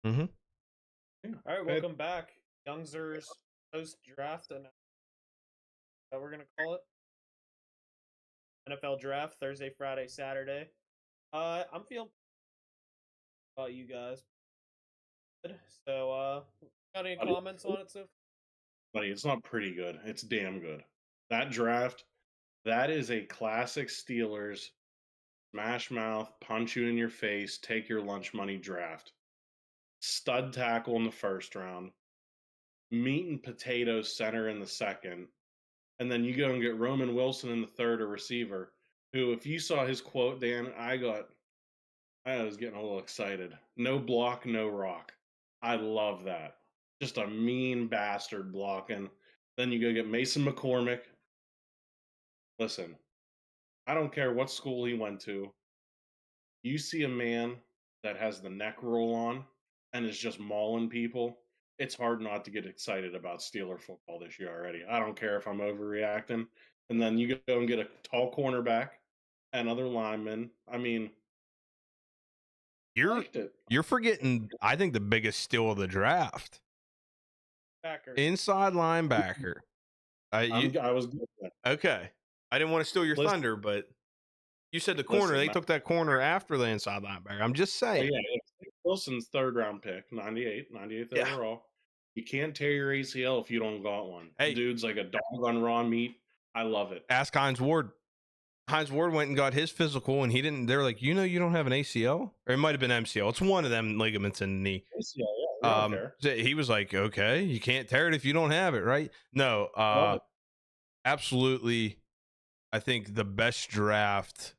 Mm-hmm. All right, welcome back. Youngzers post draft, and that we're gonna call it NFL draft Thursday, Friday, Saturday. I'm feeling about you guys. Good. So, got any Buddy, comments on it so buddy, it's not pretty good. It's damn good. That draft, that is a classic Steelers smash mouth, punch you in your face, take your lunch money draft. Stud tackle in the first round, meat and potatoes center in the second, and then you go and get Roman Wilson in the third, a receiver. Who, if you saw his quote, Dan, I was getting a little excited. No block, no rock. I love that. Just a mean bastard blocking. Then you go get Mason McCormick. Listen, I don't care what school he went to. You see a man that has the neck roll on and is just mauling people. It's hard not to get excited about Steeler football this year already. I don't care if I'm overreacting. And then you go and get a tall cornerback and other linemen. I mean, I You're liked it. you're forgetting, I think, the biggest steal of the draft. Packers? Inside linebacker. I was good with that. Okay. I didn't want to steal your Listen, thunder, but you said the corner. They listen, took that corner after the inside linebacker. I'm just oh saying. yeah, it's Wilson's third round pick, 98th Yeah. overall. You can't tear your ACL if you don't got one. Hey. Dude's like a dog on raw meat. I love it. Ask Hines Ward. Hines Ward went and got his physical, and he didn't. They're like, you don't have an ACL, or it might have been MCL. It's one of them ligaments in the knee. ACL, yeah, I don't care. So he was like, okay, you can't tear it if you don't have it, right? No, absolutely. I think the best draft,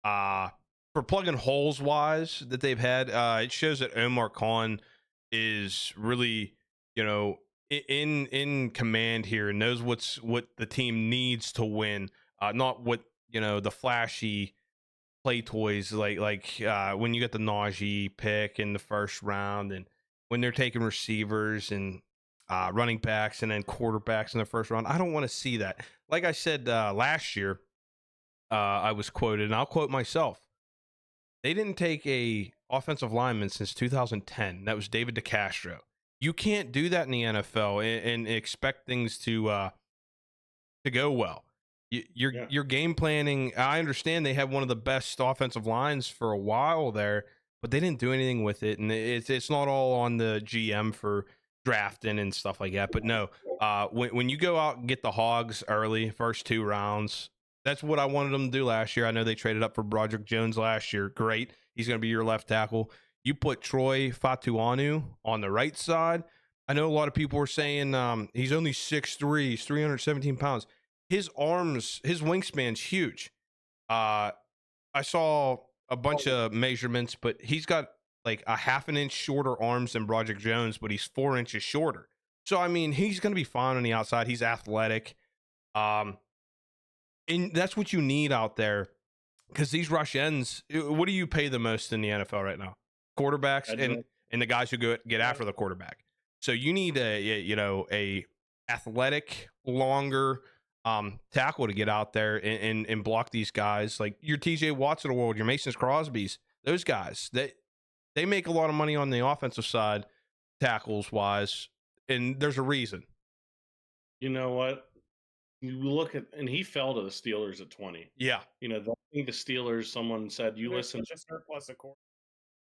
for plugging holes wise that they've had, it shows that Omar Khan is really, in command here and knows what the team needs to win, not what the flashy play toys like when you get the Najee pick in the first round, and when they're taking receivers and running backs and then quarterbacks in the first round. I don't want to see that. Like I said last year, I was quoted, and I'll quote myself. They didn't take a offensive lineman since 2010. That was David DeCastro. You can't do that in the NFL and expect things to go well. Your game planning. I understand they have one of the best offensive lines for a while there, but they didn't do anything with it, and it's not all on the GM for drafting and stuff like that. But no, when you go out and get the Hogs early, first 2 rounds, that's what I wanted them to do last year. I know they traded up for Broderick Jones last year. Great, he's going to be your left tackle. You put Troy Fatuanu on the right side. I know a lot of people were saying he's only 6'3", he's 317 pounds. His arms, his wingspan's huge. I saw a bunch of measurements, but he's got like a half an inch shorter arms than Broderick Jones, but he's 4 inches shorter. So I mean, he's going to be fine on the outside. He's athletic, and that's what you need out there. Because these rush ends, what do you pay the most in the NFL right now? Quarterbacks and the guys who get after the quarterback. So you need a athletic, longer tackle to get out there and block these guys, like your TJ Watts of the world, your Mason Crosby's. Those guys, they make a lot of money on the offensive side, tackles wise, and there's a reason. You know what? You look at, and he fell to the Steelers at 20. Yeah. I think the Steelers, someone said, you listen. Such a surplus of quarterback.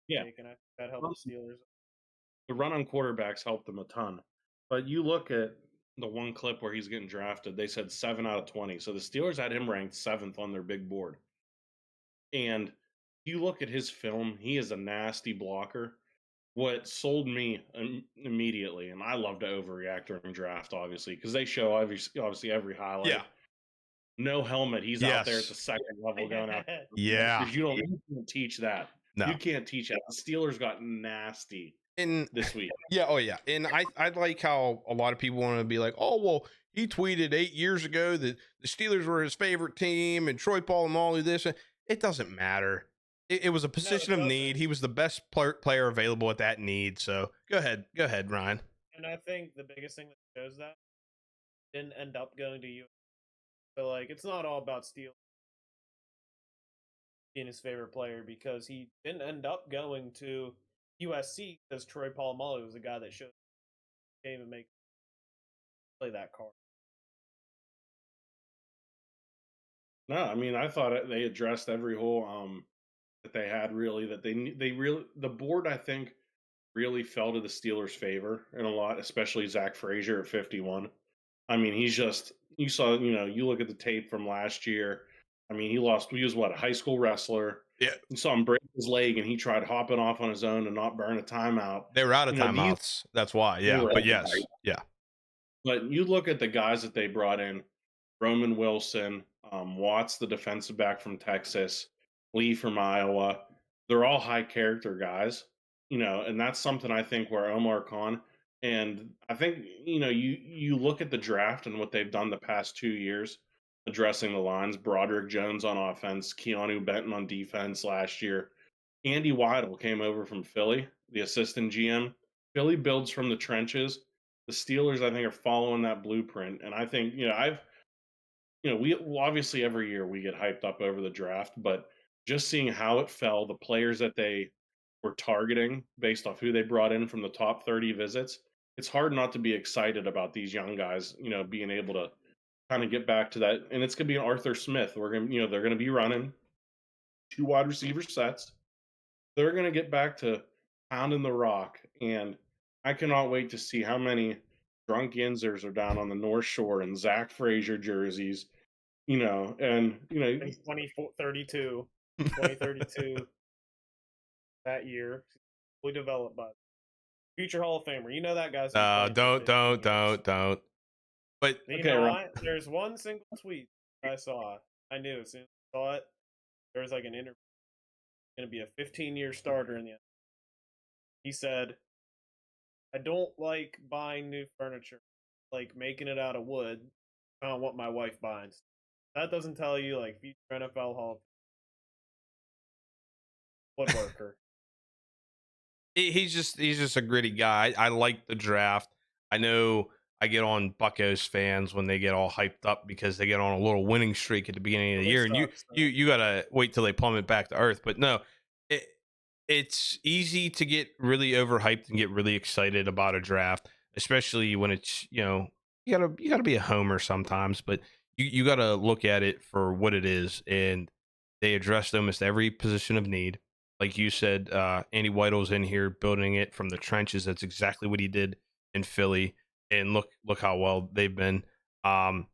Yeah. That helped the Steelers. The run on quarterbacks helped them a ton. But you look at the one clip where he's getting drafted, they said 7 out of 20. So the Steelers had him ranked 7th on their big board. And you look at his film, he is a nasty blocker. What sold me immediately, and I love to overreact during draft, obviously, because they show obviously every highlight. Yeah. No helmet. He's out there at the second level going out. Yeah. Because you can't teach that. No. You can't teach that. The Steelers got nasty this week. Yeah. Oh, yeah. And I like how a lot of people want to be like, oh, well, he tweeted 8 years ago that the Steelers were his favorite team and Troy Polamalu this. It doesn't matter. It was a position of need. He was the best player available at that need. So go ahead, Ryan. And I think the biggest thing that shows that didn't end up going to you. So like, it's not all about Steele being his favorite player, because he didn't end up going to USC because Troy Polamalu was the guy that showed can't even make play that card. No, I mean, I thought they addressed every hole that they had really that they really the board I think really fell to the Steelers' favor in a lot, especially Zach Frazier at 51. I mean, he's just you saw, you look at the tape from last year. I mean, he was what, a high school wrestler. Yeah, You saw him break his leg and he tried hopping off on his own and not burn a timeout. they were out of You know, these timeouts. That's why. they Yeah, were but yes, yeah. but you look at the guys that they brought in: Roman Wilson, Watts, the defensive back from Texas, Lee from Iowa. They're all high character guys, and that's something I think where Omar Khan and I think you look at the draft and what they've done the past 2 years, addressing the lines. Broderick Jones on offense, Keanu Benton on defense last year. Andy Weidel came over from Philly, the assistant GM. Philly builds from the trenches. The Steelers, I think, are following that blueprint, and I think we well, obviously every year we get hyped up over the draft, but just seeing how it fell, the players that they were targeting based off who they brought in from the top 30 visits, it's hard not to be excited about these young guys, being able to kind of get back to that. And it's going to be an Arthur Smith. They're going to be running two wide receiver sets. They're going to get back to pounding the rock. And I cannot wait to see how many drunk Youngzers are down on the North Shore in Zach Frazier jerseys, In 2032, 2032 that year, fully developed by future Hall of Famer. You know that guy's been playing for 15 years. Don't. But You Okay, know Ron. what? There's one single tweet I saw. I knew as soon as I saw it. There was like an interview. Going to be a 15-year starter in the. He said, "I don't like buying new furniture, like making it out of wood. I don't want my wife buying. That doesn't tell you like future NFL Hall woodworker." he's just a gritty guy. I like the draft. I know I get on Buccos fans when they get all hyped up because they get on a little winning streak at the beginning of the They year, and you suck, you so. you gotta wait till they plummet back to earth. But no, it, it's easy to get really overhyped and get really excited about a draft, especially when it's you gotta be a homer sometimes, but you gotta look at it for what it is, and they addressed almost every position of need. Like you said, Andy Weidel's in here building it from the trenches. That's exactly what he did in Philly, and look how well they've been. Um,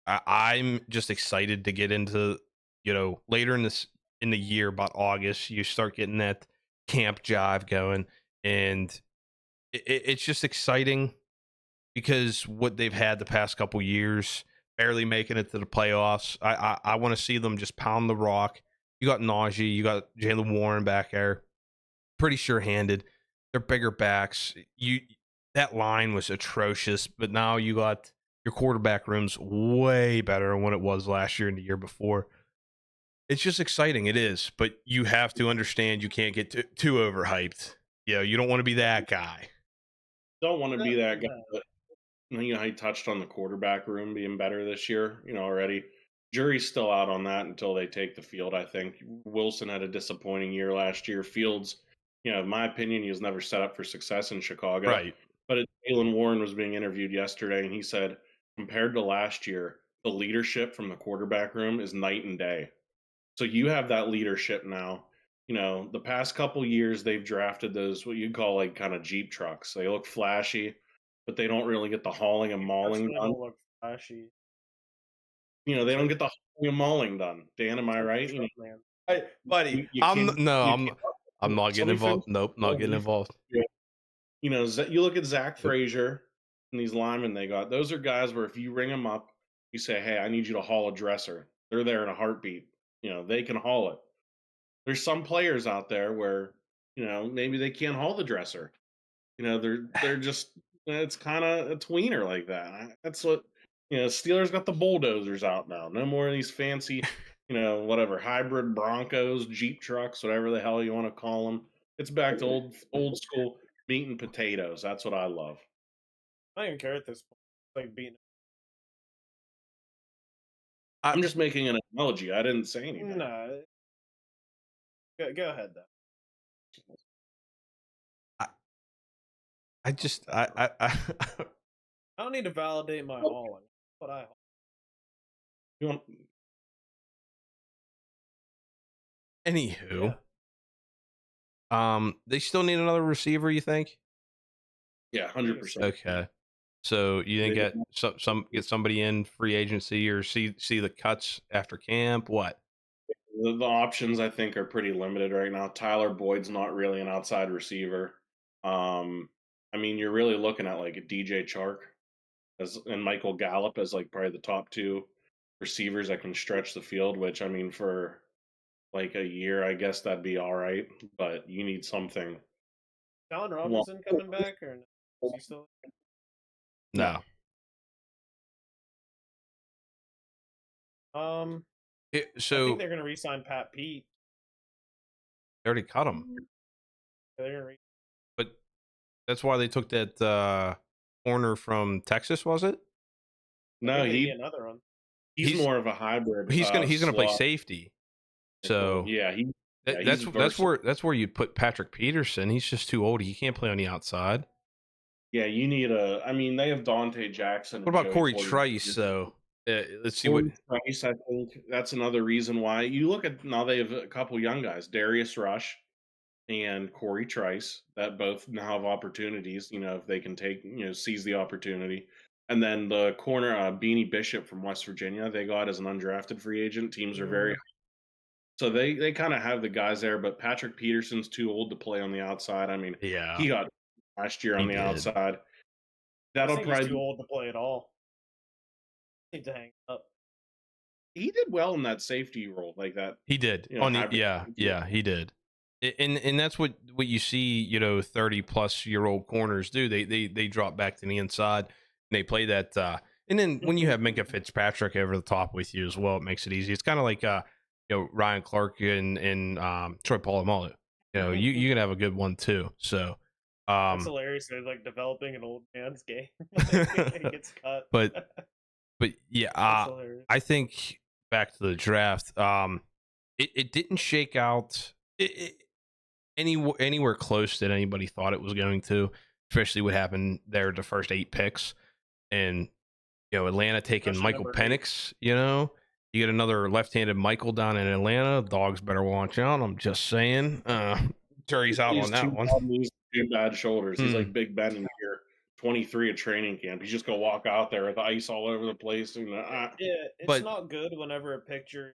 I'm just excited to get into later in the year, about August. You start getting that camp jive going, and it's just exciting because what they've had the past couple years, barely making it to the playoffs. I want to see them just pound the rock. You got Najee, you got Jalen Warren back there, pretty sure-handed. They're bigger backs. That line was atrocious, but now you got your quarterback room's way better than what it was last year and the year before. It's just exciting. It is, but you have to understand you can't get too overhyped. You don't want to be that guy. Don't want to be that guy. But how you touched on the quarterback room being better this year, already. Jury's still out on that until they take the field, I think. Wilson had a disappointing year last year. Fields, in my opinion, he was never set up for success in Chicago. Right. But Jalen Warren was being interviewed yesterday, and he said, compared to last year, the leadership from the quarterback room is night and day. So you have that leadership now. The past couple years they've drafted those what you call like kind of Jeep trucks. They look flashy, but they don't really get the hauling and mauling Personally, done. don't look flashy. They It's don't like get the hauling and mauling done. Dan, am I right? truck man. Hey, buddy, You I'm can't. no, You I'm can't. not So getting let me finish. involved. Nope, not getting involved. Yeah. You look at Zach Nope. Frazier and these linemen they got. Those are guys where if you ring them up, you say, "Hey, I need you to haul a dresser." They're there in a heartbeat. They can haul it. There's some players out there where maybe they can't haul the dresser. They're just it's kind of a tweener like that. That's what Steelers got the bulldozers out now. No more of these fancy whatever hybrid Broncos, Jeep trucks, whatever the hell you want to call them. It's back to old school meat and potatoes. That's what I love. I don't even care at this point. It's like beating. I, I'm just making an analogy. I didn't say anything. No. Go ahead though. I just I I don't need to validate my hauling. But I haul. You want, anywho, Yeah. they still need another receiver, you think? yeah, I think 100%. Okay. So you didn't They- get get somebody in free agency or see the cuts after camp? What? The options I think are pretty limited right now. Tyler Boyd's not really an outside receiver. I mean, you're really looking at like a DJ Chark as and Michael Gallup as like probably the top two receivers that can stretch the field. Which I mean, for like a year, I guess that'd be all right. But you need something John long. Robinson coming back or no? Is he still? No, No. I think So they're gonna re-sign Pat Pete. they already cut him, They're gonna but that's why they took that corner from Texas, was it? I no, think they get another one. he's more of a hybrid. He's gonna play Slot. safety. So Yeah, he's that's versatile. that's where you'd put Patrick Peterson. He's just too old. He can't play on the outside. Yeah, you need a. I mean, they have Dante Jackson What and about Joey Corey Porter. Trice? Though, let's see what. Corey Trice, I think that's another reason why you look at now. They have a couple young guys, Darius Rush and Corey Trice, that both now have opportunities. You know, if they can take, seize the opportunity. And then the corner, Beanie Bishop from West Virginia, they got as an undrafted free agent. Teams are very so they kind of have the guys there, but Patrick Peterson's too old to play on the outside. I mean, Yeah, he got last year he on the did. outside. I That'll think he's too probably old to play at all. Need to hang up. he did well in that safety role, like that. He did on the yeah he did, and that's what you see 30-plus-year-old corners do. They drop back to the inside and they play that. And then when you have Minka Fitzpatrick over the top with you as well, it makes it easy. It's kind of like Ryan Clark and Troy Polamalu. You can have a good one too. So That's hilarious. They're like developing an old man's game. It gets cut. but yeah, That's hilarious. I think back to the draft. It didn't shake out anywhere close that anybody thought it was going to, especially what happened there at the first 8 picks, and Atlanta taking Especially Michael number 8. Penix. You get another left-handed Michael down in Atlanta. Dogs better watch out. I'm just saying. Jury's out He's on that two one. bad knees, two bad shoulders. He's like Big Ben in year 23 at training camp. He's just gonna walk out there with ice all over the place. And Yeah, it's But- not good whenever a picture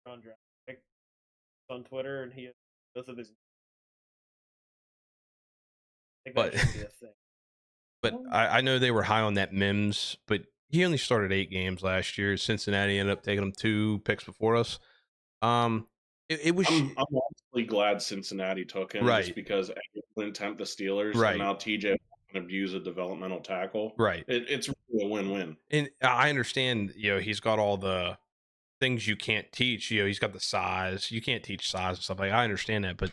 on draft pick on Twitter and he has both of his. I think But- that should be a thing. But I know they were high on that Mims, but he only started 8 games last year. Cincinnati ended up taking him 2 picks before us. It was I'm honestly glad Cincinnati took him Right. just because Clint tempt the Steelers, Right. and now TJ can abuse a developmental tackle. right. It's really a win-win. And I understand, he's got all the things you can't teach. He's got the size. You can't teach size and stuff. Like, I understand that, but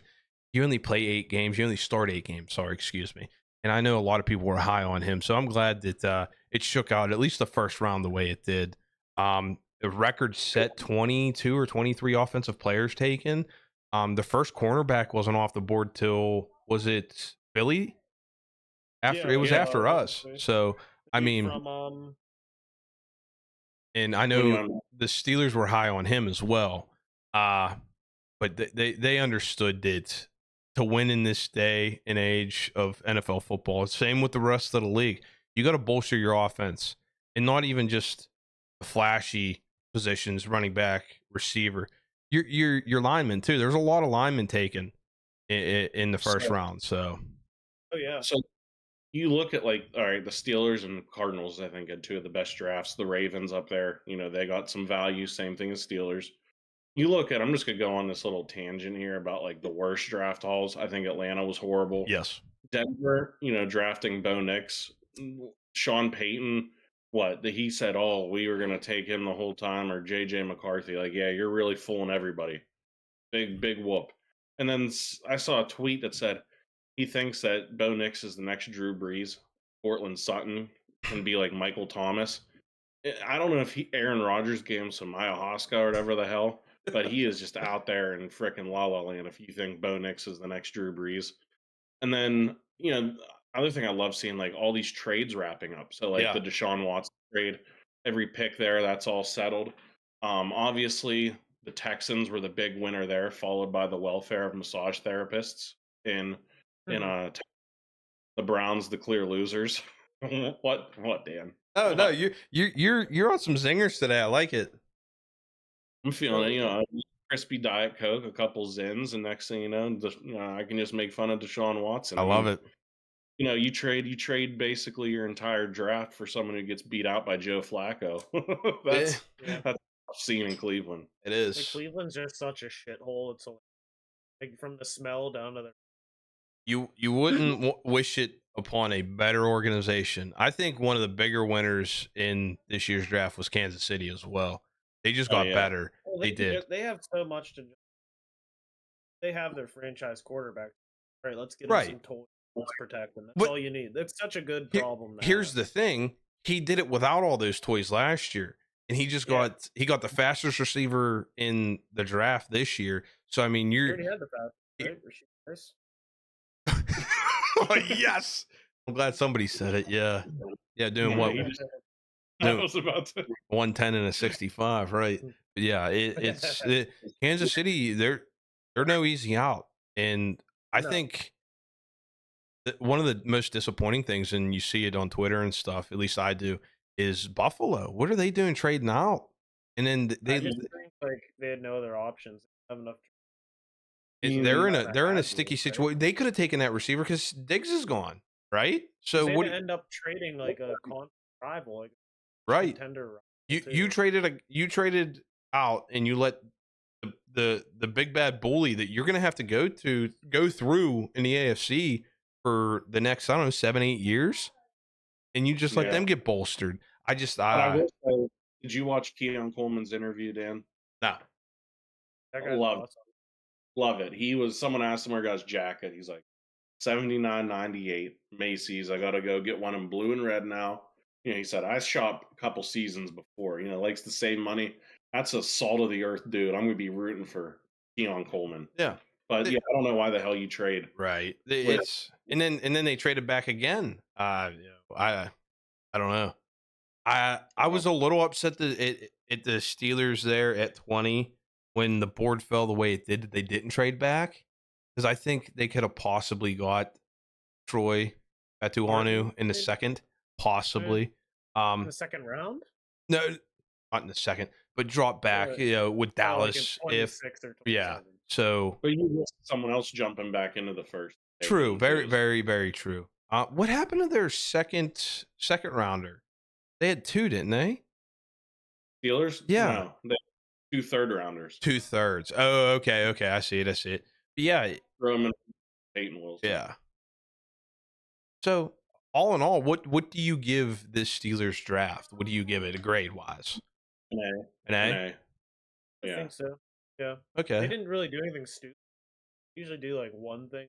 you only play 8 games. You only start 8 games. Sorry, excuse me. And I know a lot of people were high on him, so I'm glad that it shook out at least the first round the way it did. The record set 22 or 23 offensive players taken. The first cornerback wasn't off the board till, was it Philly? After it was after us. So I mean, from and I know the Steelers were high on him as well. But they understood that to win in this day and age of NFL football, same with the rest of the league. You got to bolster your offense, and not even just the flashy positions, running back, receiver. Your linemen too. There's a lot of linemen taken in the first round. So oh yeah, So you look at all right, the Steelers and Cardinals, I think, had 2 of the best drafts. The Ravens up there, they got some value. Same thing as Steelers. You look at, I'm just gonna go on this little tangent here about the worst draft hauls. I think Atlanta was horrible. yes, Denver, drafting Bo Nix, Sean Payton. He said, "Oh, we were gonna take him the whole time," or JJ McCarthy. Yeah, you're really fooling everybody. Big whoop. And then I saw a tweet that said he thinks that Bo Nix is the next Drew Brees, Cortland Sutton, can be like Michael Thomas. I don't know if Aaron Rodgers gave him some ayahuasca or whatever the hell, but he is just out there in frickin' La La Land if you think Bo Nix is the next Drew Brees. And then, Another thing I love seeing, like, all these trades wrapping up. So, like, Yeah. the Deshaun Watson trade, every pick there, that's all settled. Obviously, the Texans were the big winner there, followed by the welfare of massage therapists in in Mhm. the Browns, the clear losers. What, Dan? Oh no, What? you're on some zingers today. I like it. I'm feeling it, crispy Diet Coke, a couple Zins, and next thing you know, I can just make fun of Deshaun Watson. I I love mean, it. you trade basically your entire draft for someone who gets beat out by Joe Flacco. Eh, that's Yeah. that's a tough scene in Cleveland. it Like is. Cleveland's just such a shithole. It's like from the smell down to the You wouldn't wish it upon a better organization. I think one of the bigger winners in this year's draft was Kansas City as well. They just Oh got yeah, better. well, They did. they have so much to. They have their franchise quarterback. All right, let's get him Right. some toys. Let's protect him. That's But all you need. That's such a good Here- problem. here's the thing: he did it without all those toys last year, and he just Yeah. got the fastest receiver in the draft this year. So I mean, You you're already had the fast, right? Rasheed Rice? oh, yes. I'm glad somebody said it. Yeah, doing Yeah, what he just- I No. was about to. 110 and a 65, right? But yeah, Kansas City. They're no easy out, and I No. think that one of the most disappointing things, and you see it on Twitter and stuff. At least I do. Is Buffalo? What are they doing trading out? And then I just think like they had no other options. They have enough. they're in a Had to, sticky right? situation. They could have taken that receiver because Diggs is gone, right? 'Cause So they had what? to end up trading like a rival, like Right? contender. Rival, You traded out, and you let the big bad bully that you're going to have to go through in the AFC for the next, I don't know, 7-8 years, and you just let Yeah. them get bolstered. I just But I will say, did you watch Keon Coleman's interview, Dan? no. That guy's Love awesome. Love it. Someone asked him where he got his jacket. He's like, 79.98 Macy's. I gotta go get one in blue and red now. He said, I shop a couple seasons before. Likes to save money. That's a salt of the earth dude. I'm gonna be rooting for Keon Coleman. Yeah. But yeah, I don't know why the hell you trade. Right. It's and then they traded back again. I don't know. I was a little upset that at the Steelers there at 20 when the board fell the way it did. That they didn't trade back because I think they could have possibly got Troy Atuanu in the second, possibly. In the second round? No, not in the second, but drop back. With Dallas, like in if 26 or 27. yeah. So But you risk someone else jumping back into the first. true, very, very, very true. What happened to their second rounder? They had two, didn't they? Steelers? Yeah. No, they had 2 third-rounders. 2/3. Oh, okay. I see it. But yeah, Roman, Peyton Wilson. yeah. So all in all, what do you give this Steelers draft? What do you give it a grade wise? An A. An A? An A. I Yeah. think so. Yeah. They Okay. didn't really do anything stupid. Usually do like one thing,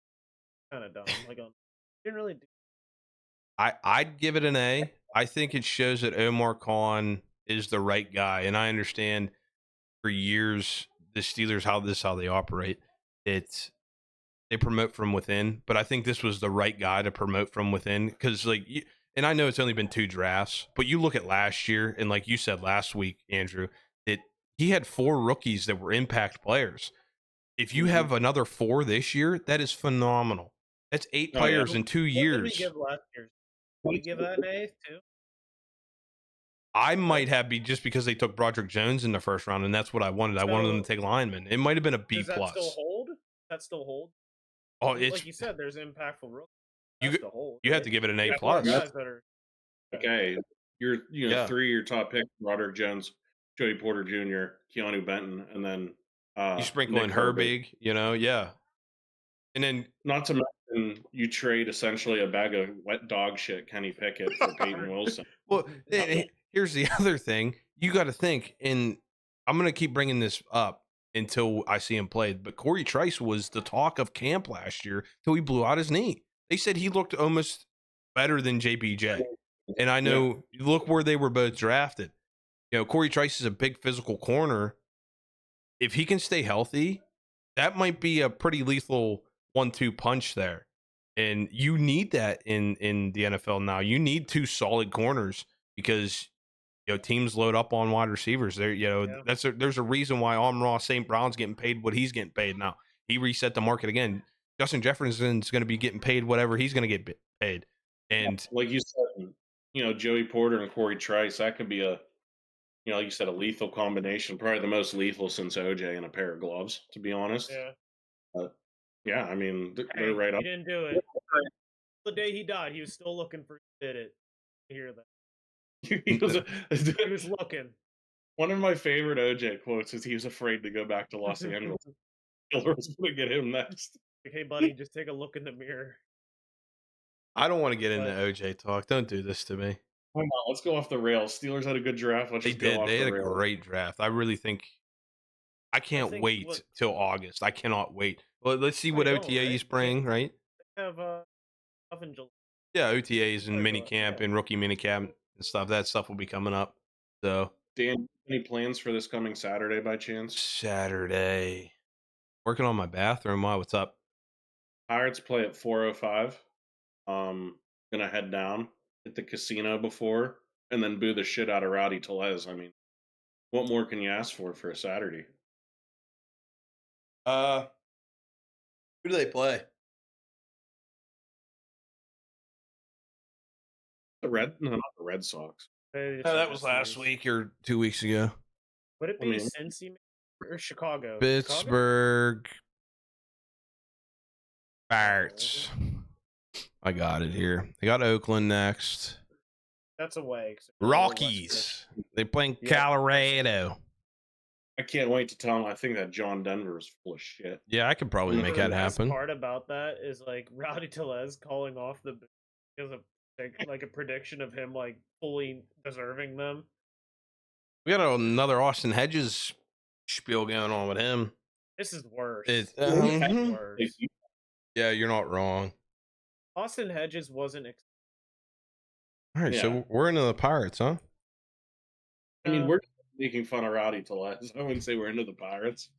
kind of dumb. Like didn't really do. I'd give it an A. I think it shows that Omar Khan is the right guy, and I understand for years the Steelers how they operate. They promote from within, but I think this was the right guy to promote from within because and I know it's only been 2 drafts, but you look at last year and like you said last week, Andrew, he had 4 rookies that were impact players. If you have another 4 this year, that is phenomenal. That's 8 players in 2 What years. did we give last year? Did we give that an A too? I might have just because they took Broderick Jones in the first round, and that's what I wanted. I wanted them to take linemen. It might have been a B+. Does that still hold? That still hold? Oh, Like you said, there's impactful rookies. You That's the hold. you have to give it an A+. Guys that are Okay. You're Yeah. 3 of your top picks: Roderick Jones, Joey Porter Jr., Keanu Benton, and then You sprinkle in Nick Herbig, yeah. And then Not to mention, you trade essentially a bag of wet dog shit, Kenny Pickett, for Peyton Wilson. well, here's the other thing. You got to think, and I'm going to keep bringing this up until I see him play, but Corey Trice was the talk of camp last year till he blew out his knee. They said he looked almost better than JPJ. And I know, look where they were both drafted. Corey Trice is a big physical corner. If he can stay healthy, that might be a pretty lethal 1-2 punch there. And you need that in the NFL now. You need two solid corners because teams load up on wide receivers. There, Yeah. there's a reason why Amon-Ra St. Brown's getting paid what he's getting paid now. He reset the market again. Justin Jefferson's going to be getting paid whatever he's going to get paid. And like you said, Joey Porter and Corey Trice, that could be like you said, a lethal combination. Probably the most lethal since OJ in a pair of gloves, to be honest. Yeah. But yeah, I mean, Hey, they're right he up. didn't do it. The day he died, he was still looking for who did it. I hear that. He was He was looking. one of my favorite OJ quotes is he was afraid to go back to Los Angeles. Killer was going to get him next. Like, hey, buddy, just take a look in the mirror. I don't want to get into But- OJ talk. Don't do this to me. Come on, let's go off the rails. Steelers had a good draft. Let's They just go did. off They the had a rails. great draft. I really think. I can't think wait what- till August. I cannot wait. Well, let's see I what know, OTAs right? bring, right? They have stuff in July. Yeah, OTAs and Or mini July, camp yeah. and rookie mini camp and stuff. That stuff will be coming up. So Dan, any plans for this coming Saturday by chance? Saturday, working on my bathroom. Why? What's up? Pirates play at 4:05. Gonna head down, hit the casino before, and then boo the shit out of Rowdy Tellez. I mean, what more can you ask for a Saturday? Who do they play? No, not the Red Sox. They just Oh, that have was a last series. week or 2 weeks ago. Would it I be mean- Cincy or Chicago? Chicago? Pittsburgh Pirates. I got it here. They got Oakland next. That's away. Rockies. They playing Yeah. Colorado. I can't wait to tell him. I think that John Denver is full of shit. Yeah, I could probably make that The best happen. part about that is like Rowdy Tellez calling off the because of like a prediction of him like fully deserving them. We got another Austin Hedges spiel going on with him. This is worse. It- This is Mhm. worse. Yeah, you're not wrong. Austin Hedges wasn't. All right, Yeah. so we're into the Pirates, huh? I mean, we're making fun of Rowdy Tellez. I wouldn't say we're into the Pirates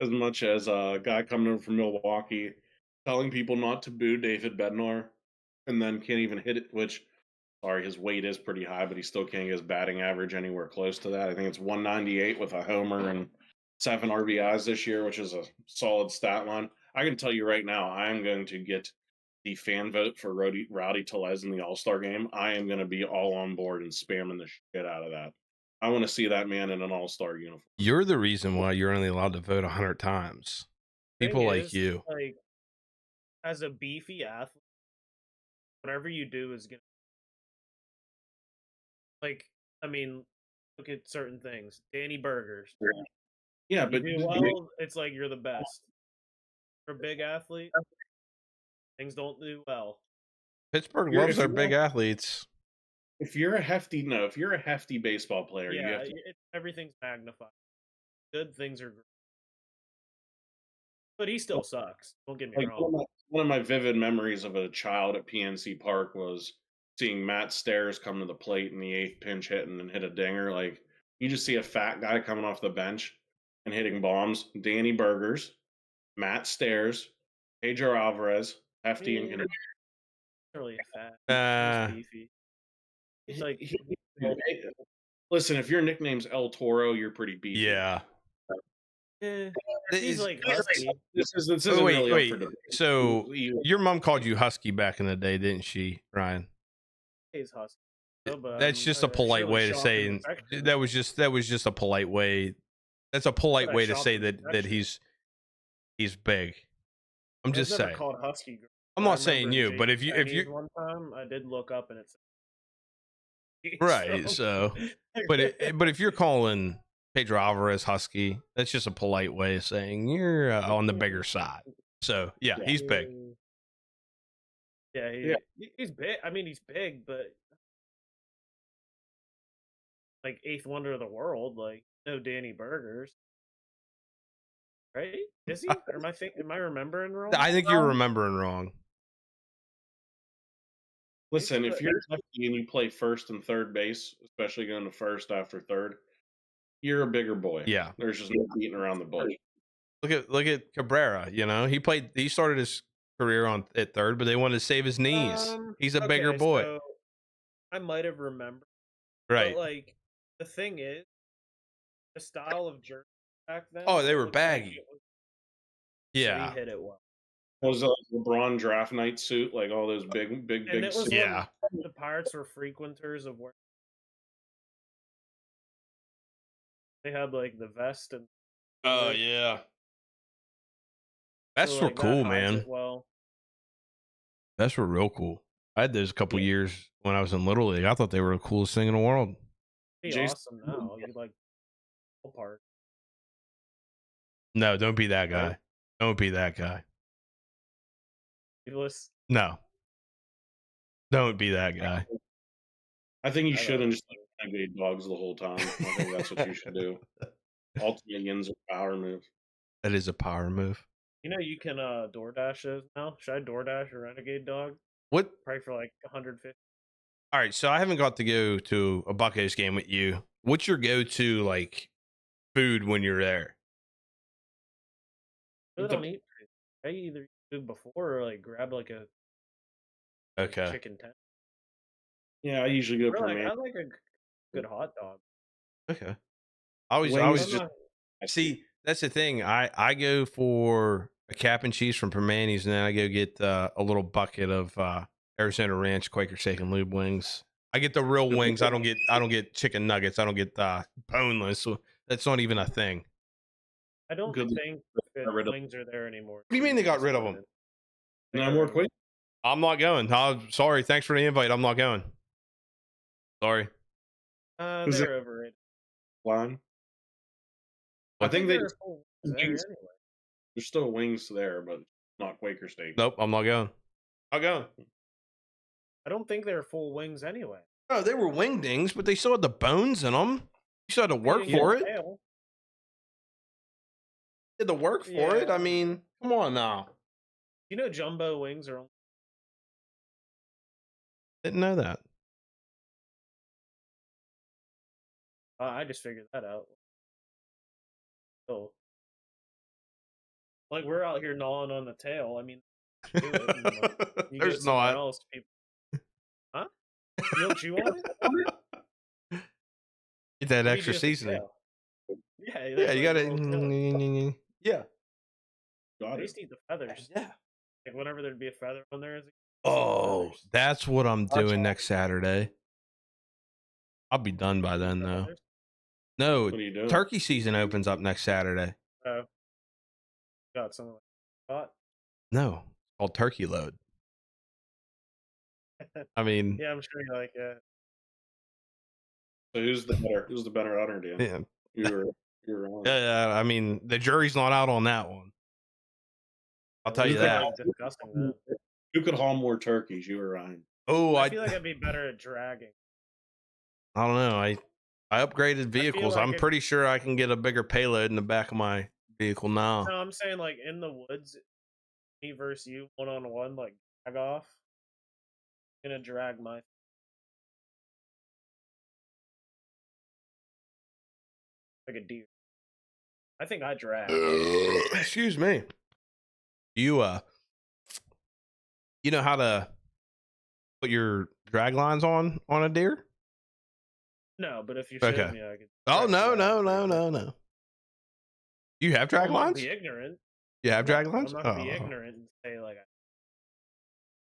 as much as a guy coming over from Milwaukee telling people not to boo David Bednar and then can't even hit it, which, sorry, his weight is pretty high, but he still can't get his batting average anywhere close to that. I think it's 198 with a homer and 7 RBIs this year, which is a solid stat line. I can tell you right now, I am going to get the fan vote for Rowdy Tellez in the All-Star game. I am going to be all on board and spamming the shit out of that. I want to see that man in an All-Star uniform. You're the reason why you're only allowed to vote 100 times. People Thing like is, you. like as a beefy athlete, whatever you do is gonna like. I mean, look at certain things. Danny Burgers. Yeah, You but do well, it's like you're the best. You're a big athlete. Things don't do well. Pittsburgh You're- loves if their you're- big athletes. if you're a hefty baseball player, you Yeah, have to. everything's magnified. Good things are great. But he still sucks. Don't get me Like wrong. one of my vivid memories of a child at PNC Park was seeing Matt Stairs come to the plate in the 8th pinch hit and then hit a dinger. Like you just see a fat guy coming off the bench and hitting bombs. Danny Burgers, Matt Stairs, Pedro Alvarez, hefty and He's really fat. Uh, He's beefy. It's like listen, if your nickname's El Toro, you're pretty beefy. yeah. eh, This he's is- like husky. This isn't Oh, wait, really wait. up for debate. So your mom called you Husky back in the day, didn't she, Ryan? He's husky. No, but That's I'm, just a polite surely way to shocked say. and affectionate. That was just a polite way. That's a polite But I way to shocked say and that affectionate. he's big. I'm I was just never saying. called husky. I'm I not saying remember you, but if Chinese you one time I did look up and it's right, so but if you're calling Pedro Alvarez Husky, that's just a polite way of saying you're on the bigger side. So yeah, he's big. Yeah, he's big. I mean, he's big, but like 8th wonder of the world. Like no Danny Burgers, right? Is he? Or am I remembering wrong? I think you're remembering wrong. Listen, if you're hefty and you play first and third base, especially going to first after third, you're a bigger boy. Yeah. There's just no beating around the bush. Look at Cabrera. He started his career on at third, but they wanted to save his knees. He's a bigger Okay, boy. so I might have remembered, Right. but like the thing is, the style of jersey back then. Oh, they it were looked like baggy. it was- So Yeah. he hit it well. Was a LeBron draft night suit, like all those big And it was suits. Yeah. when the Pirates were frequenters of where they had like the vest and Oh like, yeah. That's so, were like, that cool, hides man. it well. That's were real cool. I had those a couple Yeah. years when I was in Little League. I thought they were the coolest thing in the world. Be Jason- awesome now. You like part. No, don't be that guy. Right. Don't be that guy. No. Don't be that guy. I think you I should don't and just like renegade dogs the whole time. I think that's what you should do. Ultimate Yin's a power move. That is a power move. You know you can DoorDash those now. Should I DoorDash a Renegade dog? What? Probably for like 150. All right, so I haven't got to go to a Buccos game with you. What's your go-to like food when you're there? I really don't eat. I either eat food before or like grab like a Okay. chicken tent. Yeah, I usually go Or, for like, man. I like a good hot dog. Okay. I always Wings. just I'm not- see. That's the thing. I go for a cap and cheese from Permanis, and then I go get a little bucket of Arizona Ranch Quaker Steak and Lube wings. I get the real wings. I don't get chicken nuggets. I don't get boneless. So that's not even a thing. I don't Good. think Got rid that of- wings are there anymore. What do you mean they got rid of them? No more quick. I'm not going. I'm sorry. Thanks for the invite. I'm not going. Sorry. Is They're overrated. Line. I I think they there are full wings there wings. anyway. There's still wings there, but not Quaker steak. Nope. I'm not going. Not going. I don't think they're full wings anyway. No, they were wingdings, but they still had the bones in them. You still had to work You for get it. a tail. You had to work for it. Yeah. I mean, come on now. You know jumbo wings are only Didn't know that. I just figured that out. So, like we're out here gnawing on the tail. I mean, do it and, like, you There's get somewhere not. else, people. Huh? You don't chew on it? Get that What do you extra do with the seasoning. tail? Yeah, Yeah, that's you like got a little tail. it. Yeah. Got I it. used to eat the feathers. Yeah. Like whenever there'd be a feather on there, Oh, that's what I'm That's doing next Saturday. I'll be done by then, though. No, What are you doing? turkey season opens up next Saturday. Got something like that. No, it's called Turkey Load. I mean, Yeah, I'm sure you like it. So who's the better hunter, Dan? yeah. You were on. Yeah, I mean, the jury's not out on that one. I'll tell you We're, that. like, discussing that. Who could haul more turkeys? You or Ryan? Oh, I feel like I'd be better at dragging. I don't know. I upgraded vehicles. like I'm it- pretty sure I can get a bigger payload in the back of my vehicle now. No, I'm saying like in the woods, me versus you, 1-on-1, like drag off. I'm gonna drag my. Like a deer. I think I drag. Excuse me. You you know how to put your drag lines on a deer? No, but if you showed Okay. me, I could. Oh drag no, it no, out no, pretty no, quick. no. You have drag I'm not lines? gonna be ignorant. You have drag No, lines? I'm not gonna be Oh. ignorant and say like.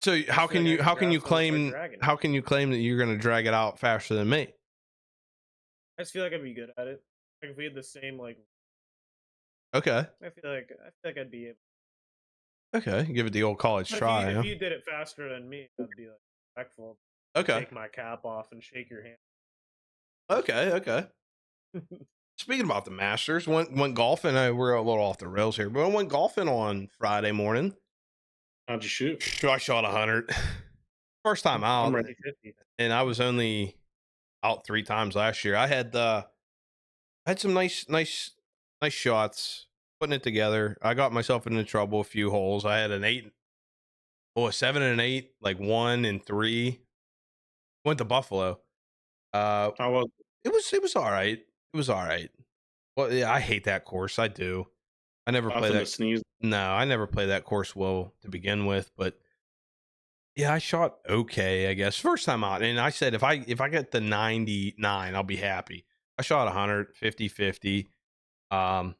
So how feel can like I you could how can grab you someone and start claim dragging it. how can you claim that you're gonna drag it out faster than me? I just feel like I'd be good at it. Like if we had the same like, Okay. I feel like I'd be able. Okay. Give it the old college But try. if huh? you did it faster than me, I'd be like respectful. Okay. Take my cap off and shake your hand. Okay. Okay. Speaking about the Masters, went golfing. We're a little off the rails here, but I went golfing on Friday morning. How'd you shoot? I shot 100. First time out, I'm ready. 50-50. and I was only out 3 times last year. I had some nice shots, putting it together. I got myself into trouble a few holes. I had a 7 and an 8, like 1 and 3. Went to Buffalo. How was It was all right. It was all right. Well, yeah, I hate that course. I do. I never play Nothing to that. sneeze. No, I never play that course well to begin with, but yeah, I shot okay, I guess. First time out. And I said if I get the 99, I'll be happy. I shot 100, 50. Um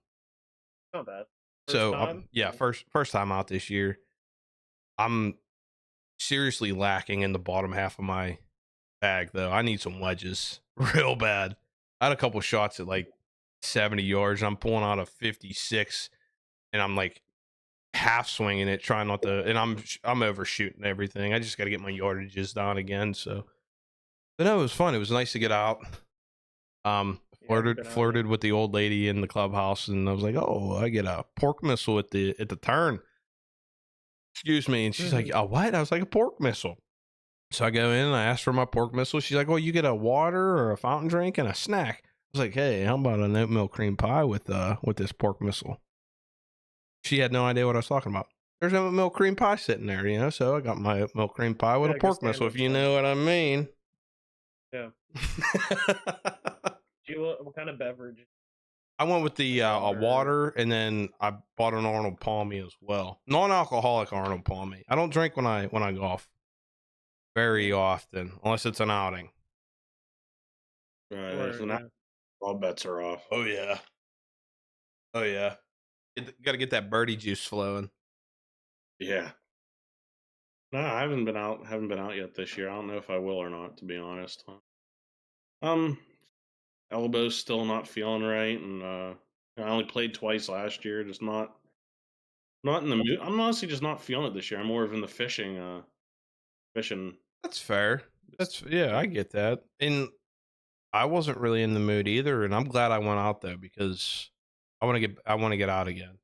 Not bad. First so time? yeah, first time out this year. I'm seriously lacking in the bottom half of my bag though. I need some wedges real bad. I had a couple shots at like 70 yards. I'm pulling out a 56 and I'm like half swinging it, trying not to, and I'm overshooting everything. I just got to get my yardages down again. So, but no, it was fun. It was nice to get out. Flirted with the old lady in the clubhouse, and I was like, "Oh, I get a pork missile at the turn." Excuse me, and she's like, "Oh, what?" I was like, "A pork missile." So I go in and I ask for my pork missile. She's like, "Well, you get a water or a fountain drink and a snack." I was like, "Hey, how about an oatmeal cream pie with this pork missile?" She had no idea what I was talking about. There's oatmeal cream pie sitting there, you know. So I got my oatmeal cream pie with a pork missile, if you know what I mean. Yeah. What kind of beverage? I went with the a water, and then I bought an Arnold Palmy as well. Non-alcoholic Arnold Palmy. I don't drink when I golf very often, unless it's an outing. Right. So now all bets are off. Oh yeah. Oh yeah. Got to get that birdie juice flowing. Yeah. No, I haven't been out. Haven't been out yet this year. I don't know if I will or not, to be honest. Elbow's still not feeling right, and I only played twice last year. Just not in the mood. I'm honestly just not feeling it this year. I'm more of in the fishing. Fishing. That's fair. I get that. And I wasn't really in the mood either, and I'm glad I went out though because I want to get out again.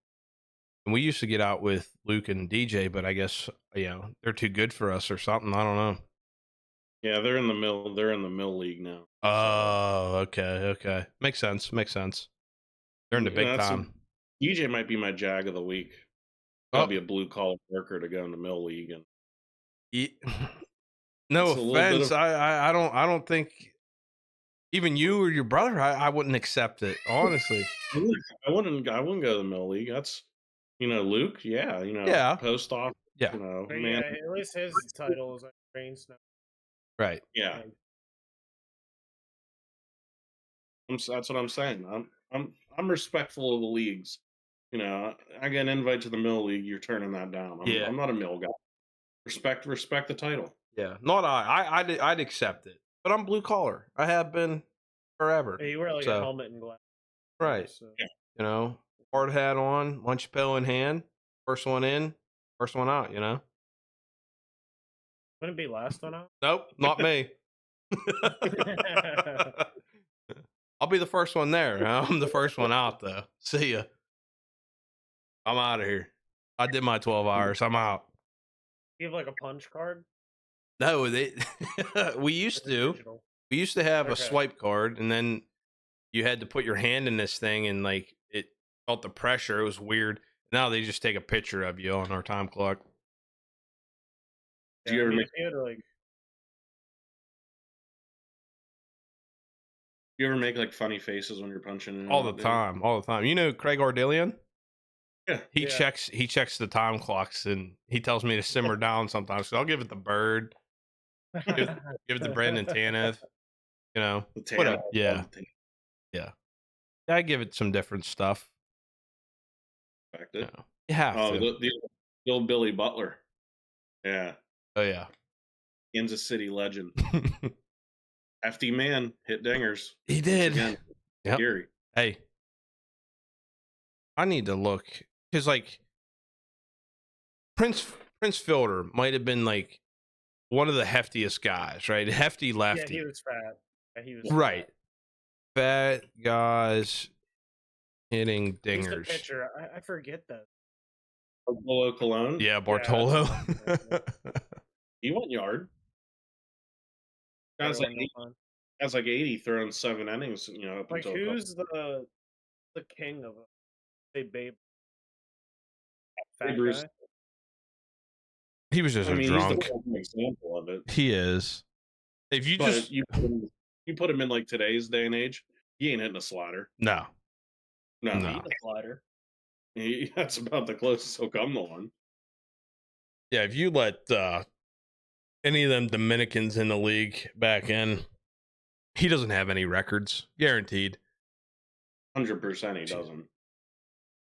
And we used to get out with Luke and DJ, but I guess they're too good for us or something. I don't know. Yeah, they're in the mill. They're in the mill league now. Oh, okay. Makes sense. They're in the big time. DJ might be my jag of the week. That'll be a blue collar worker to go in the mill league, and no offense, I don't think even you or your brother, I wouldn't accept it, honestly. I wouldn't go to the mill league. That's Luke, post off, man. At least his title is like Rain Snow. Right. Yeah. That's what I'm saying. I'm respectful of the leagues. I get an invite to the mill league. You're turning that down. I'm not a mill guy. Respect the title. Yeah, not I'd accept it, but I'm blue collar. I have been forever. Yeah, you wear like a helmet and glass. Right. So. Yeah. Hard hat on, lunch pail in hand. First one in, first one out. Wouldn't it be last one out? Nope, not me. I'll be the first one there. I'm the first one out, though. See ya. I'm out of here. I did my 12 hours. I'm out. You have like a punch card? No, we used to. Digital? We used to have a swipe card, and then you had to put your hand in this thing, and like it felt the pressure. It was weird. Now they just take a picture of you on our time clock. Do you ever make like funny faces when you're punching? All the time. You know Craig Ardillian? Yeah. He checks the time clocks, and he tells me to simmer down sometimes. So I'll give it the bird. Give it the Brandon Tanev. Whatever. Yeah. I give it some different stuff. You have to. The old Billy Butler. Yeah. Oh yeah. Kansas City legend. Hefty man, hit dingers. He did. Yep. Scary. Hey, I need to look because like Prince Fielder might have been like one of the heftiest guys, right? Hefty lefty. Yeah, he was fat. Yeah, he was right. Fat guys hitting dingers. He's the pitcher. I forget that. Bartolo Colon. Yeah, Bartolo. He went yard. That's like 80 throwing 7 innings. Up like who's the king of it? Babe. Babe Ruth. He was just a drunk. He's the example of it. He is. If you you put him in like today's day and age, he ain't hitting a slider. No. He a slider. That's about the closest he'll come to one. Yeah, if you let any of them Dominicans in the league back in, he doesn't have any records, guaranteed. 100% he doesn't.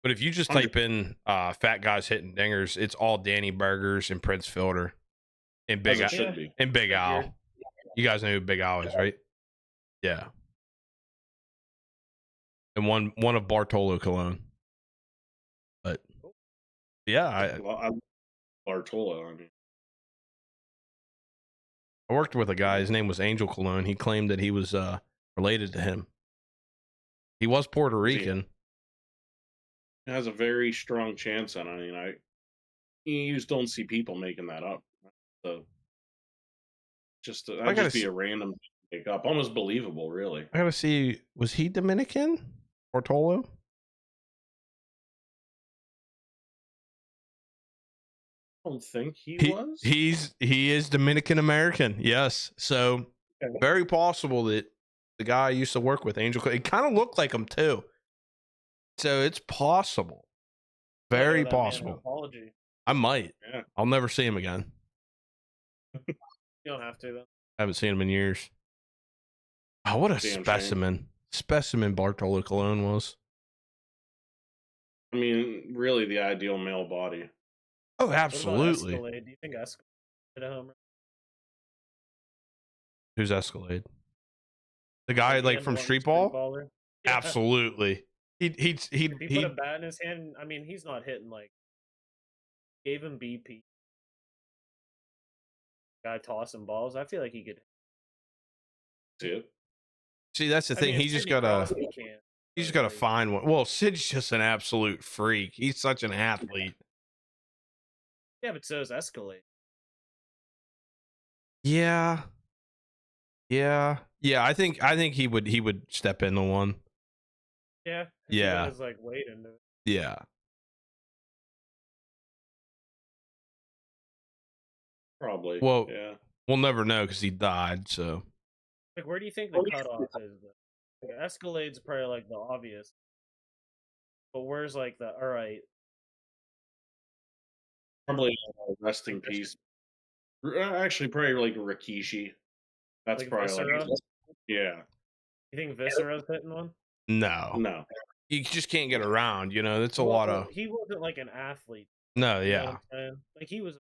But if you just 100. type in fat guys hitting dingers, it's all Danny Burgers and Prince Fielder and As it should be. and Big Figured. Al. You guys know who Big Al is, right? Yeah. And one of Bartolo Colon. But yeah, Well, I Bartolo. I mean, I worked with a guy. His name was Angel Colon. He claimed that he was related to him. He was Puerto Rican. it has a very strong chance on it. You just don't see people making that up. So that'd just be a random thing to make up. Almost believable, really. I gotta see. Was he Dominican? Bartolo? I don't think he was. He is Dominican American. Yes. So very possible that the guy I used to work with, Angel, it kind of looked like him too. So it's possible. Very possible. Apology. I might. Yeah. I'll never see him again. You don't have to though. I haven't seen him in years. Oh, what a specimen. Shame. Specimen Bartolo Colon was. I mean, really the ideal male body. Oh, absolutely. Do you think Escalade hit a home run? Who's Escalade? The guy like from Street Ball? Yeah. Absolutely. He put a bat in his hand. I mean, he's not hitting like. Gave him BP. Guy tossing balls. I feel like he could. See, that's the thing. He's just gotta find one. Well, Sid's just an absolute freak. He's such an athlete. Yeah, but so is Escalade. Yeah. I think he would step into one. Yeah. Yeah. He was like waiting. Yeah. Probably. Well, yeah. We'll never know because he died. So. Like, where do you think the cutoff is? Like, Escalade's probably like the obvious. But where's like the all right? Probably rest in peace. Actually, probably like Rikishi. That's like probably Viscera? Like yeah. You think Viscera's hitting one? No. You just can't get around. You know, that's a lot of. He wasn't like an athlete. No, yeah. Like he was.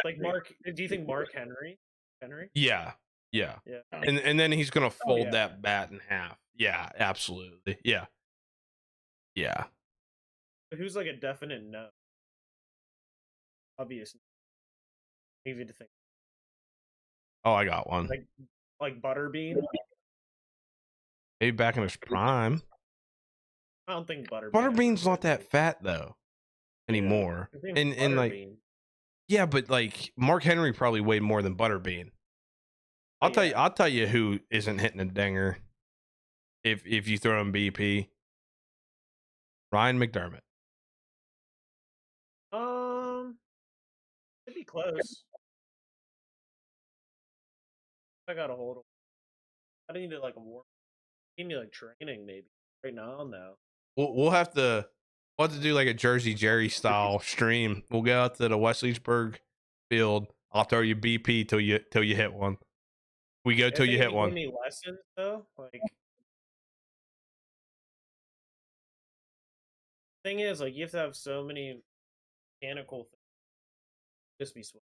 Like Mark. Do you think Mark Henry? Yeah. And then he's gonna fold that bat in half. Yeah, absolutely. Yeah. But who's like a definite no? Obviously, easy to think. Oh, I got one. Like Butterbean. Maybe back in his prime. I don't think Butterbean's not that fat though anymore. And like, yeah, but like Mark Henry probably weighed more than Butterbean. I'll tell you who isn't hitting a dinger. If you throw him BP, Ryan McDermott. It'd be close. I got a hold of. I need to like a warm. Need like training maybe right now. We'll have to do like a Jersey Jerry style stream. We'll go out to the Wesley'sburg field. I'll throw you BP till you hit one. We go till you hit one. Any lessons though? Like, thing is, like, you have to have so many mechanical things. Just be sweet.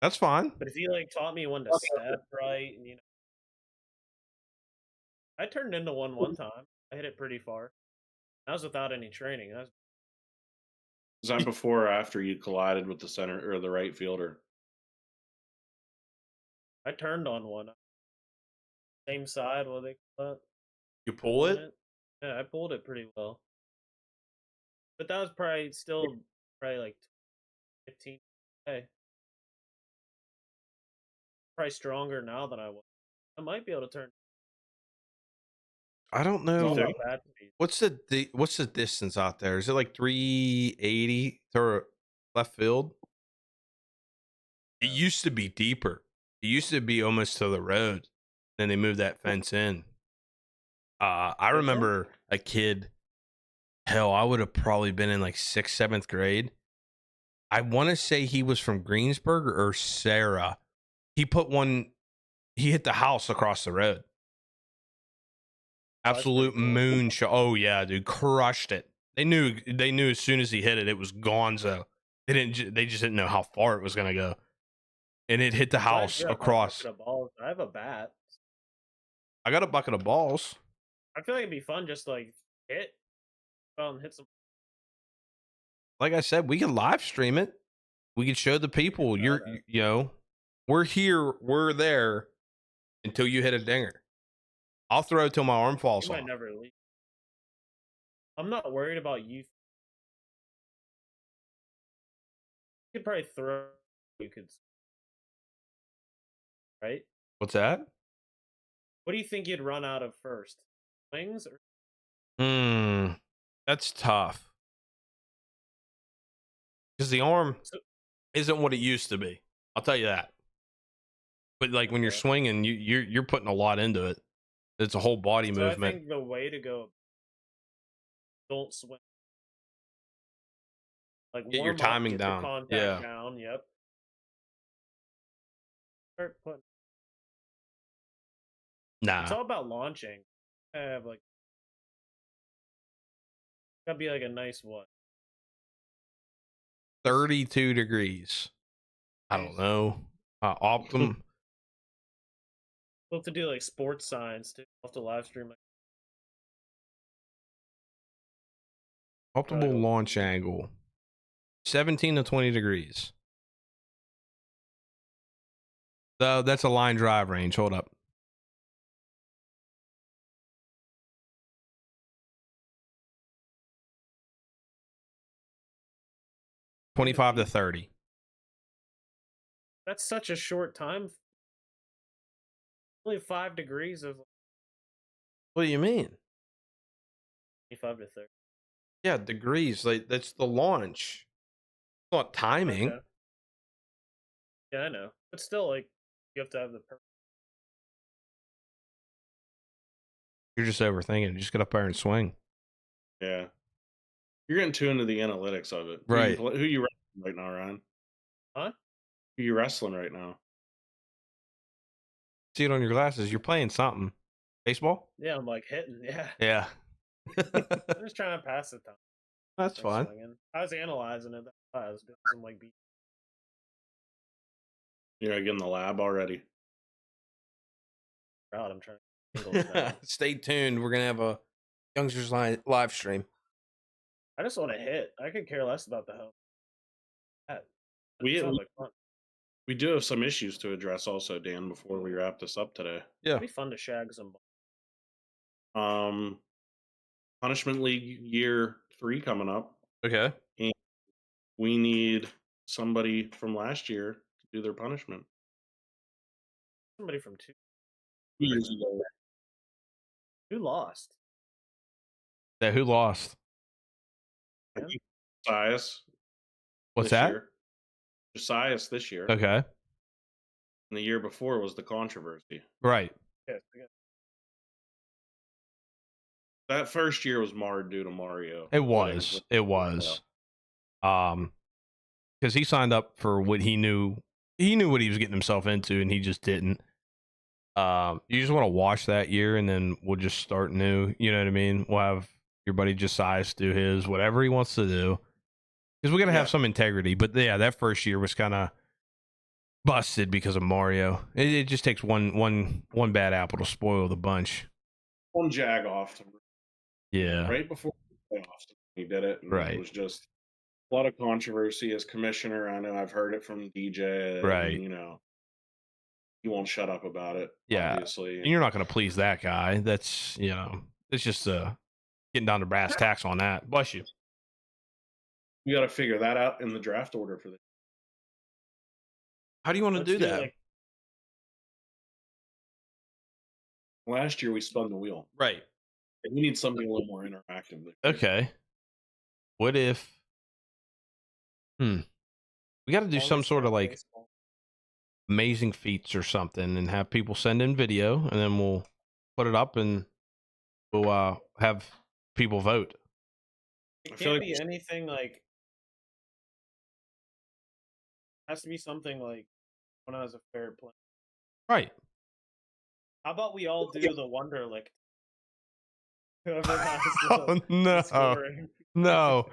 That's fine. But if you like taught me when to step right, and I turned into one time. I hit it pretty far. That was without any training. Was that before or after you collided with the center or the right fielder? I turned on one. Same side, what they call it. You pull it? Yeah, I pulled it pretty well. But that was probably like 15. Hey. Probably stronger now than I was. I might be able to turn. I don't know. What's the distance out there? Is it like 380 to left field? It used to be deeper. It used to be almost to the road. Then they moved that fence in. I remember a kid Hell, I would have probably been in like 6th, 7th grade. I want to say he was from Greensburg or Sarah. He put one. He hit the house across the road. That's pretty Absolute cool. moonshot. Oh yeah, dude, crushed it. They knew as soon as he hit it, it was gonzo. They just didn't know how far it was gonna go, and it hit the I'm glad house you have that across. bucket of balls. I have a bat. I got a bucket of balls. I feel like it'd be fun just to, like, hit some. Like I said, we can live stream it. We can show the people. We're here, we're there until you hit a dinger. I'll throw it till my arm falls You might off. never leave. I'm not worried about you. You could probably throw. You could, right? What's that? What do you think you'd run out of first? Wings or That's tough. Because the arm isn't what it used to be. I'll tell you that. But like when you're Okay. swinging, you're putting a lot into it. It's a whole body So movement. I think the way to go, don't swing. Like Get your warm up, timing get down. the contact Yeah. down. Yep. Start putting. It's Nah. all about launching. I have like gotta be like a nice what? 32 degrees. I don't know. Optimum. We'll have to do like sports science too. We'll have to live stream it. Optimal launch angle. 17 to 20 degrees. So that's a line drive range. Hold up. $25 to $30. That's such a short time. Only 5 degrees of What do you mean? 25 to 30. Yeah, degrees. Like that's the launch. It's not timing. Okay. Yeah, I know. But still, like, you have to have the You're just overthinking. You just get up there and swing. Yeah. You're getting too into the analytics of it. Right. Who you wrestling right now, Ryan? Huh? Who you wrestling right now? See it on your glasses. You're playing something. Baseball? Yeah, I'm like hitting. Yeah. Yeah. I'm just trying to pass the time. That's fine. Swinging. I was analyzing it. I was doing some like beat. You're like in the lab already. Proud. I'm trying to. Stay tuned. We're gonna have a Youngzers live stream. I just want to hit. I could care less about the home. We do have some issues to address also, Dan, before we wrap this up today. Yeah. It'd be fun to shag some. Punishment League year 3 coming up. Okay. And we need somebody from last year to do their punishment. Somebody from 2 years ago. Who lost? Yeah, who lost? Josias. What's that? Year. Josias this year. Okay. And the year before was the controversy. Right. Yes. That first year was marred due to Mario. It was. Because he signed up for what he knew. He knew what he was getting himself into, and he just didn't. You just want to wash that year, and then we'll just start new. You know what I mean? We'll have your buddy Josias do his whatever he wants to do, because we got to have some integrity. But yeah, that first year was kind of busted because of Mario. It just takes one bad apple to spoil the bunch. One jag off. Yeah. Right before the playoffs, he did it. And right. It was just a lot of controversy as commissioner. I know I've heard it from DJ. Right. And, you know, he won't shut up about it. Yeah. Obviously. And you're not going to please that guy. That's, you know, it's just getting down to brass tacks on that. Bless you. You got to figure that out in the draft order for this. How do you want to do that? Last year we spun the wheel. Right. We need something a little more interactive. Okay. What if? We got to do some sort of like amazing feats or something, and have people send in video, and then we'll put it up, and we'll have people vote. It I feel can't like be anything like. Has to be something like one has a fair play. Right. How about we all do the Wonder Lick? Whoever has Oh, the no. scoring. No,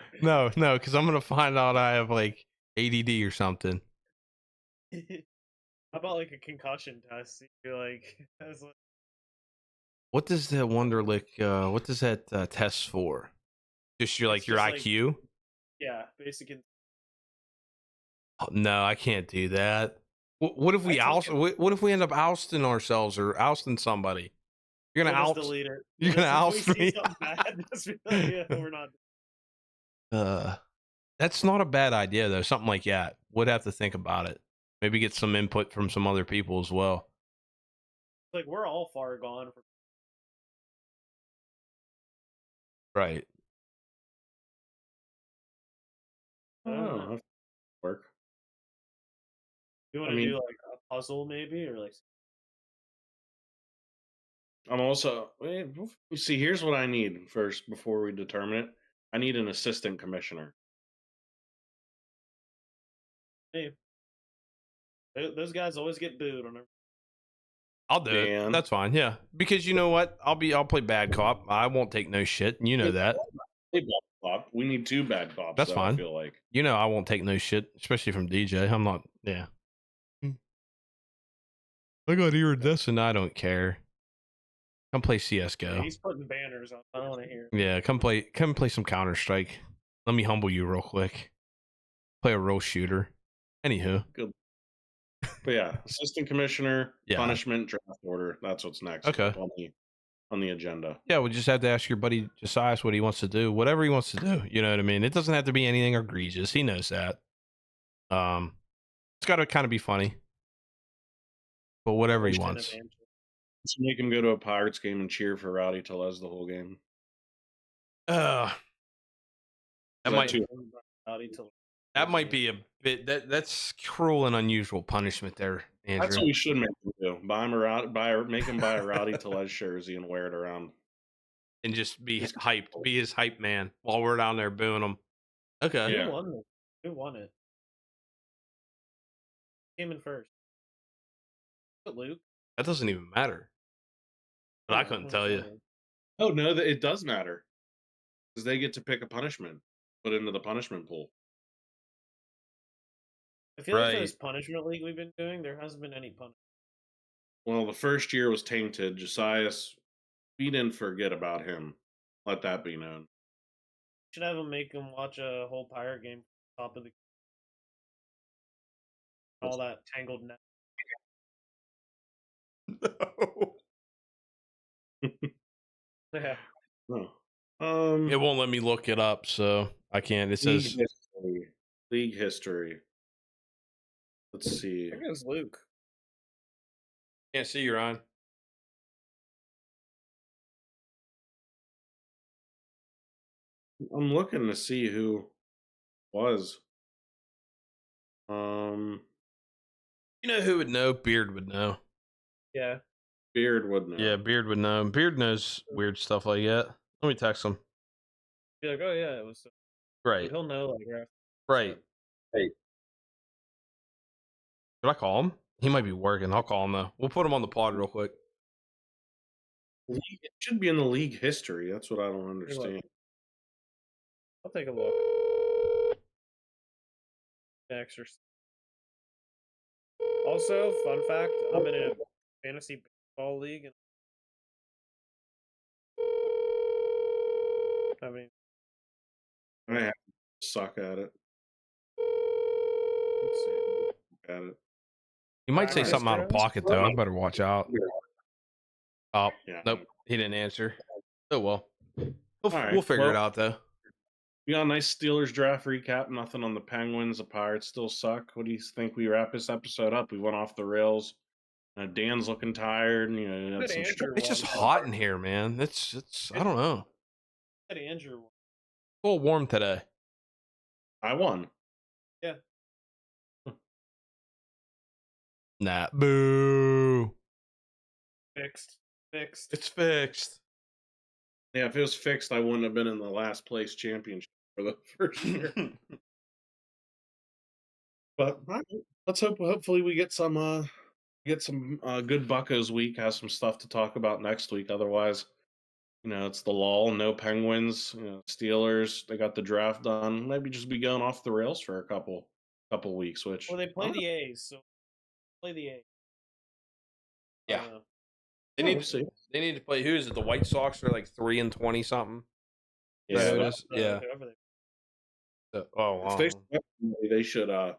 because I'm gonna find out I have like ADD or something. How about like a concussion test? You're like, What does that Wonderlic? What does that test for? Just your It's your just like- IQ? yeah, basic. Oh, no, I can't do that. What if we I took oust? What if we end up ousting ourselves or ousting somebody? You're gonna We'll just oust. delete it. You're We'll gonna just, if oust we me. see something bad, just be like, yeah, we're not. That's not a bad idea though. Something like that. Would have to think about it. Maybe get some input from some other people as well. Like we're all far gone from. Right. I don't know. work. You want I to mean- do like a puzzle maybe, or like I'm also see. Here's what I need first before we determine it. I need an assistant commissioner. hey, those guys always get booed on. I'll do it. Dan. That's fine. Yeah, because you know what? I'll play bad cop. I won't take no shit. You know that. Hey, bad cop. We need two bad cops. That's though, fine. I feel like. You know I won't take no shit, especially from DJ. I'm not. Yeah. I got iridescent. I don't care. Come play CS:GO. He's putting banners up. I don't want to hear. Yeah, come play some Counter Strike. Let me humble you real quick. Play a real shooter. Anywho. Good. But yeah, assistant commissioner, Yeah. punishment, draft order. That's what's next. Okay. On the agenda. Yeah, we just have to ask your buddy Josias what he wants to do. Whatever he wants to do. You know what I mean? It doesn't have to be anything egregious. He knows that. It's gotta kinda be funny. But whatever he wants. Just make him go to a Pirates game and cheer for Rowdy Tellez the whole game. That Is might too- that might be a bit that's cruel and unusual punishment there, Andrew. That's what we should make him do. Make him buy a Rowdy Tellez jersey and wear it around. And just be hyped. Be his hype man while we're down there booing him. Okay. Yeah. Who won it? Came in first. Was it Luke? That doesn't even matter. But I couldn't tell you. Oh no, it does matter. Because they get to pick a punishment, put into the punishment pool. I feel like Right. this punishment league we've been doing, there hasn't been any punishment. Well, the first year was tainted. Josias, we didn't forget about him. Let that be known. Should have him make him watch a whole pirate game top of the all that tangled net. No. Yeah. Oh. It won't let me look it up, so I can't. It says League history. Let's see. I think it was Luke. can't see your on. I'm looking to see who was. You know who would know? Beard would know. Yeah. Beard would know. Yeah, Beard would know. Beard knows weird stuff like that. Let me text him. Be like, oh yeah, it was. Right. He'll know like right. Right. Should I call him? He might be working. I'll call him though. We'll put him on the pod real quick. It should be in the league history. That's what I don't understand. I'll take a look. Extra. Also, fun fact: I'm in a fantasy baseball league, and I mean, I have to suck at it. let's see. At it. He might say Alright, something out of guys. pocket though. I better watch out. Oh, Yeah. nope. He didn't answer. Oh well. Alright, We'll figure it well- out though. We got a nice Steelers draft recap. Nothing on the Penguins. The Pirates still suck. What do you think we wrap this episode up? We went off the rails. Dan's looking tired. You know, Good some Andrew It's just won. hot in here, man. It's I don't know. Said Andrew won. A little warm today. I won. Nah. Boo. Fixed. It's fixed. Yeah, if it was fixed, I wouldn't have been in the last place championship. for the first year. But let's hope. Hopefully, we get some good Buccos week. Have some stuff to talk about next week. Otherwise, it's the lull. No Penguins. Steelers. They got the draft done. Maybe just be going off the rails for a couple weeks. Which Well, they play the A's, so play the A's. Yeah. They need to. They need to play. Who is it? The White Sox are like 3-20 something. Yeah, yeah. Oh, wow. If they swept somebody, they should. That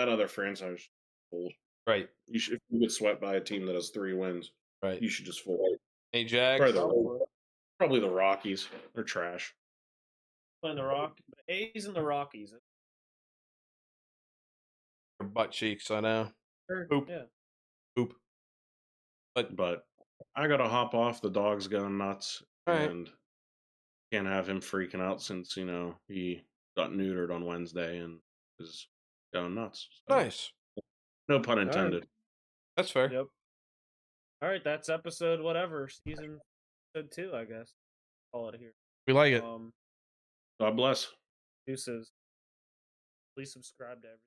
other franchise fold. Right. If you get swept by a team that has 3 wins, Right. you should just fold. Hey, Jags. Probably the Rockies. They're trash. Playing the A's and the Rockies. They're butt cheeks, I know. Poop. Yeah. Poop. But I gotta hop off. The dog's going nuts, and can't have him freaking out since he got neutered on Wednesday and is going nuts. So, nice. No pun intended. Right. That's fair. Yep. All right, that's episode whatever, season 2, I guess. Call it here. We like it. God bless. Deuces. Please subscribe to everything.